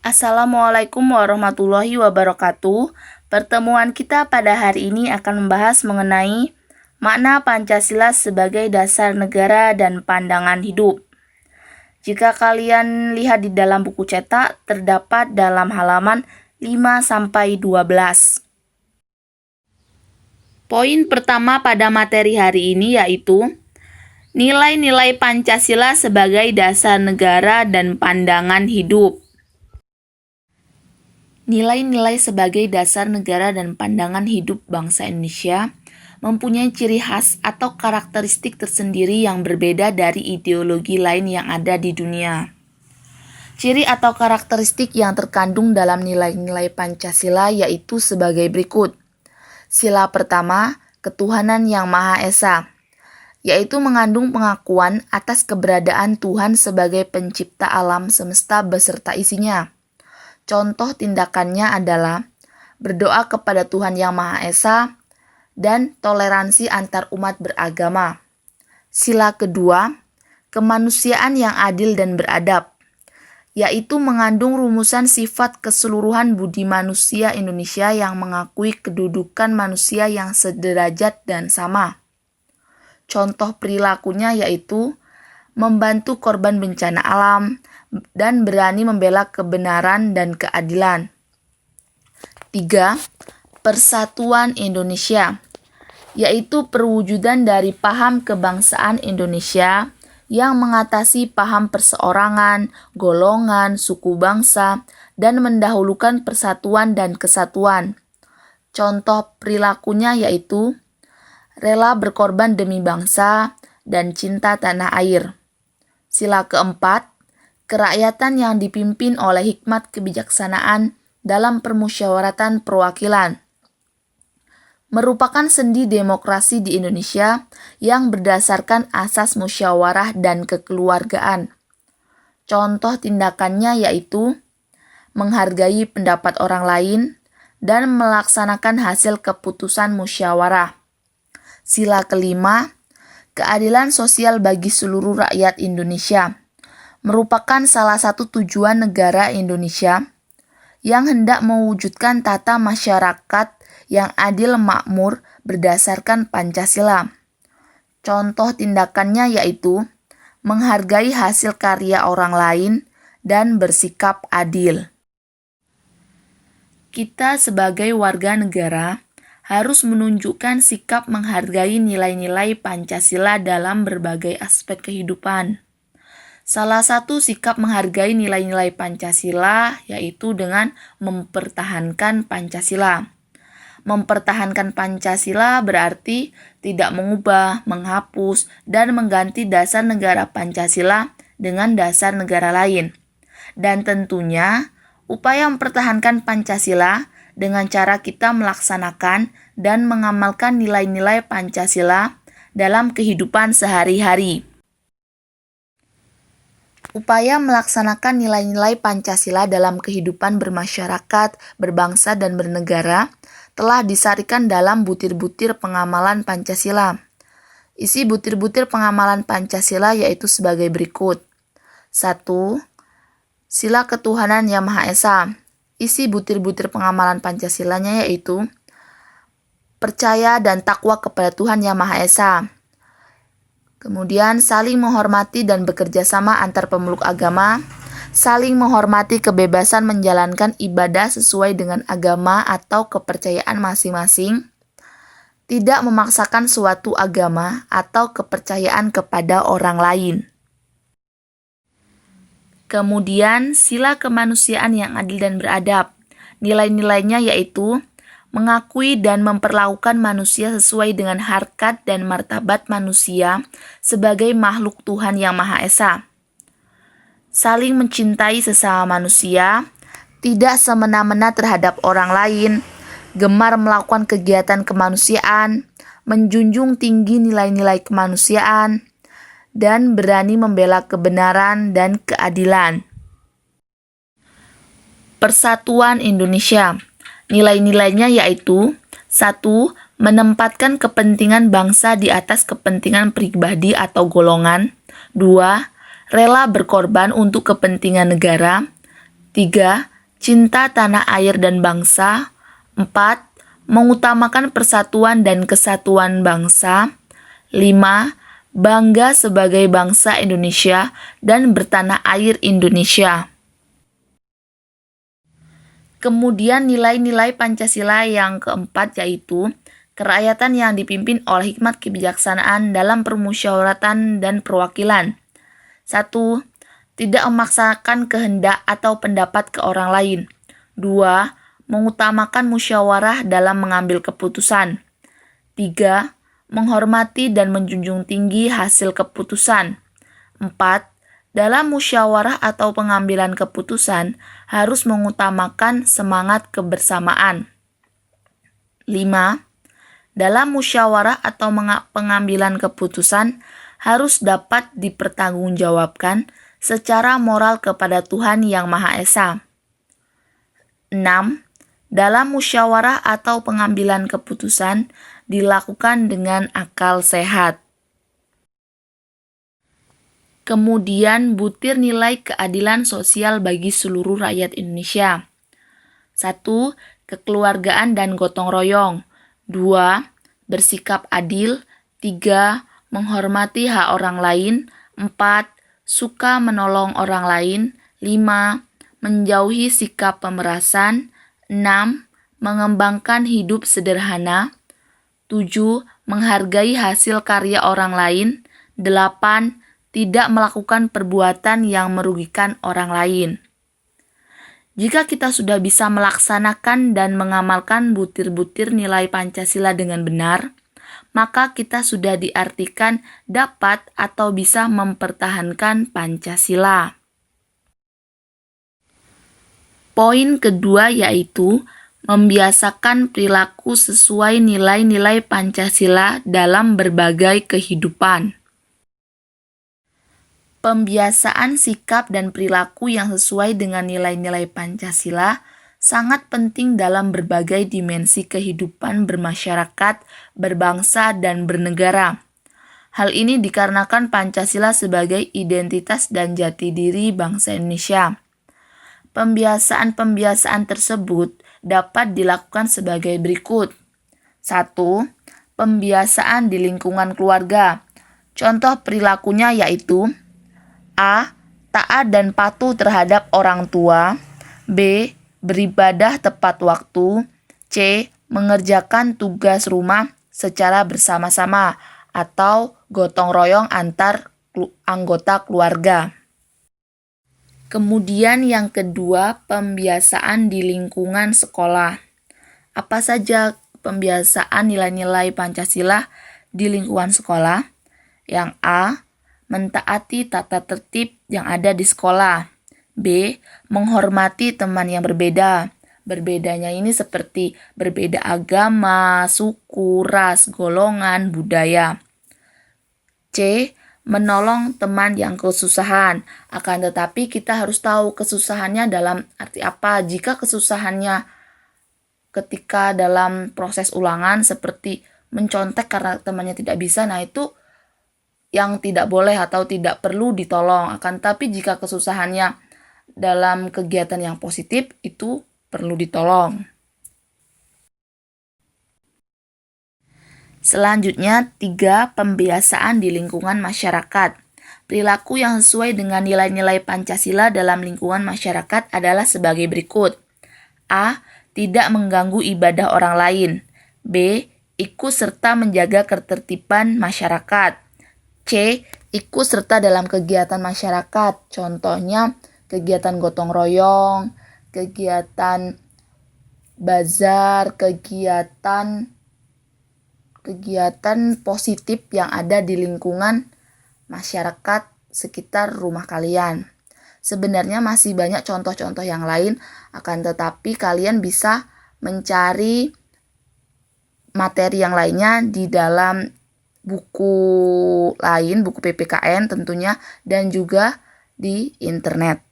Assalamualaikum warahmatullahi wabarakatuh. Pertemuan kita pada hari ini akan membahas mengenai makna Pancasila sebagai dasar negara dan pandangan hidup. Jika kalian lihat di dalam buku cetak, terdapat dalam halaman 5-12. Poin pertama pada materi hari ini yaitu nilai-nilai Pancasila sebagai dasar negara dan pandangan hidup. Nilai-nilai sebagai dasar negara dan pandangan hidup bangsa Indonesia mempunyai ciri khas atau karakteristik tersendiri yang berbeda dari ideologi lain yang ada di dunia. Ciri atau karakteristik yang terkandung dalam nilai-nilai Pancasila yaitu sebagai berikut. Sila pertama, ketuhanan yang Maha Esa, yaitu mengandung pengakuan atas keberadaan Tuhan sebagai pencipta alam semesta beserta isinya. Contoh tindakannya adalah berdoa kepada Tuhan Yang Maha Esa dan toleransi antar umat beragama. Sila kedua, kemanusiaan yang adil dan beradab, yaitu mengandung rumusan sifat keseluruhan budi manusia Indonesia yang mengakui kedudukan manusia yang sederajat dan sama. Contoh perilakunya yaitu membantu korban bencana alam, dan berani membela kebenaran dan keadilan. 3. Persatuan Indonesia, yaitu perwujudan dari paham kebangsaan Indonesia yang mengatasi paham perseorangan, golongan, suku bangsa, dan mendahulukan persatuan dan kesatuan. Contoh perilakunya yaitu rela berkorban demi bangsa dan cinta tanah air. Sila keempat, kerakyatan yang dipimpin oleh hikmat kebijaksanaan dalam permusyawaratan perwakilan. Merupakan sendi demokrasi di Indonesia yang berdasarkan asas musyawarah dan kekeluargaan. Contoh tindakannya yaitu menghargai pendapat orang lain dan melaksanakan hasil keputusan musyawarah. Sila kelima, keadilan sosial bagi seluruh rakyat Indonesia merupakan salah satu tujuan negara Indonesia yang hendak mewujudkan tata masyarakat yang adil makmur berdasarkan Pancasila. Contoh tindakannya yaitu menghargai hasil karya orang lain dan bersikap adil. Kita sebagai warga negara harus menunjukkan sikap menghargai nilai-nilai Pancasila dalam berbagai aspek kehidupan. Salah satu sikap menghargai nilai-nilai Pancasila yaitu dengan mempertahankan Pancasila. Mempertahankan Pancasila berarti tidak mengubah, menghapus, dan mengganti dasar negara Pancasila dengan dasar negara lain. Dan tentunya, upaya mempertahankan Pancasila dengan cara kita melaksanakan dan mengamalkan nilai-nilai Pancasila dalam kehidupan sehari-hari. Upaya melaksanakan nilai-nilai Pancasila dalam kehidupan bermasyarakat, berbangsa, dan bernegara telah disarikan dalam butir-butir pengamalan Pancasila. Isi butir-butir pengamalan Pancasila yaitu sebagai berikut. 1. Sila ketuhanan yang Maha Esa. Isi butir-butir pengamalan Pancasilanya yaitu percaya dan takwa kepada Tuhan Yang Maha Esa. Kemudian saling menghormati dan bekerja sama antar pemeluk agama, saling menghormati kebebasan menjalankan ibadah sesuai dengan agama atau kepercayaan masing-masing, tidak memaksakan suatu agama atau kepercayaan kepada orang lain. Kemudian sila kemanusiaan yang adil dan beradab. Nilai-nilainya yaitu mengakui dan memperlakukan manusia sesuai dengan harkat dan martabat manusia sebagai makhluk Tuhan Yang Maha Esa. Saling mencintai sesama manusia, tidak semena-mena terhadap orang lain, gemar melakukan kegiatan kemanusiaan, menjunjung tinggi nilai-nilai kemanusiaan, dan berani membela kebenaran dan keadilan. Persatuan Indonesia. Nilai-nilainya yaitu 1. Menempatkan kepentingan bangsa di atas kepentingan pribadi atau golongan. 2. Rela berkorban untuk kepentingan negara. 3. cinta tanah air dan bangsa. 4. Mengutamakan persatuan dan kesatuan bangsa. 5. Bangga sebagai bangsa Indonesia dan bertanah air Indonesia. Kemudian nilai-nilai Pancasila yang keempat yaitu kerakyatan yang dipimpin oleh hikmat kebijaksanaan dalam permusyawaratan dan perwakilan. 1. Tidak memaksakan kehendak atau pendapat ke orang lain. 2. Mengutamakan musyawarah dalam mengambil keputusan. 3. Menghormati dan menjunjung tinggi hasil keputusan. 4. Dalam musyawarah atau pengambilan keputusan harus mengutamakan semangat kebersamaan. 5. Dalam musyawarah atau pengambilan keputusan harus dapat dipertanggungjawabkan secara moral kepada Tuhan Yang Maha Esa. 6. Dalam musyawarah atau pengambilan keputusan dilakukan dengan akal sehat. Kemudian butir nilai keadilan sosial bagi seluruh rakyat Indonesia. 1. Kekeluargaan dan gotong royong. 2. Bersikap adil. 3. Menghormati hak orang lain. 4. Suka menolong orang lain. 5. Menjauhi sikap pemerasan. 6. Mengembangkan hidup sederhana. 7. Menghargai hasil karya orang lain. 8. Tidak melakukan perbuatan yang merugikan orang lain. Jika kita sudah bisa melaksanakan dan mengamalkan butir-butir nilai Pancasila dengan benar, maka kita sudah diartikan dapat atau bisa mempertahankan Pancasila. Poin kedua yaitu membiasakan perilaku sesuai nilai-nilai Pancasila dalam berbagai kehidupan. Pembiasaan sikap dan perilaku yang sesuai dengan nilai-nilai Pancasila sangat penting dalam berbagai dimensi kehidupan bermasyarakat, berbangsa, dan bernegara. Hal ini dikarenakan Pancasila sebagai identitas dan jati diri bangsa Indonesia. Pembiasaan-pembiasaan tersebut dapat dilakukan sebagai berikut. 1. Pembiasaan di lingkungan keluarga. Contoh perilakunya yaitu A. Taat dan patuh terhadap orang tua. B. Beribadah tepat waktu. C. Mengerjakan tugas rumah secara bersama-sama atau gotong royong antar anggota keluarga. Kemudian yang kedua, pembiasaan di lingkungan sekolah. Apa saja pembiasaan nilai-nilai Pancasila di lingkungan sekolah? Yang A. Mentaati tata tertib yang ada di sekolah. B. Menghormati teman yang berbeda. Berbedanya ini seperti berbeda agama, suku, ras, golongan, budaya. C. Menolong teman yang kesusahan. Akan tetapi kita harus tahu kesusahannya dalam arti apa. Jika kesusahannya ketika dalam proses ulangan seperti mencontek karena temannya tidak bisa, nah itu yang tidak boleh atau tidak perlu ditolong. Akan tapi jika kesusahannya dalam kegiatan yang positif, itu perlu ditolong. Selanjutnya, 3. Pembiasaan di lingkungan masyarakat. Perilaku yang sesuai dengan nilai-nilai Pancasila dalam lingkungan masyarakat adalah sebagai berikut. A. Tidak mengganggu ibadah orang lain. B. Ikut serta menjaga ketertiban masyarakat. C. Ikut serta dalam kegiatan masyarakat, contohnya kegiatan gotong royong, kegiatan bazar, kegiatan positif yang ada di lingkungan masyarakat sekitar rumah kalian. Sebenarnya masih banyak contoh-contoh yang lain, akan tetapi kalian bisa mencari materi yang lainnya di dalam buku lain, buku PPKN tentunya, dan juga di internet.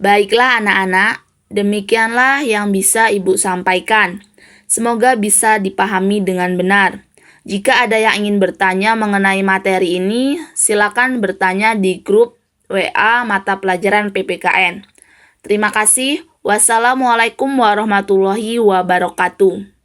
Baiklah anak-anak, demikianlah yang bisa Ibu sampaikan. Semoga bisa dipahami dengan benar. Jika ada yang ingin bertanya mengenai materi ini, silakan bertanya di grup WA mata pelajaran PPKN. Terima kasih. Wassalamualaikum warahmatullahi wabarakatuh.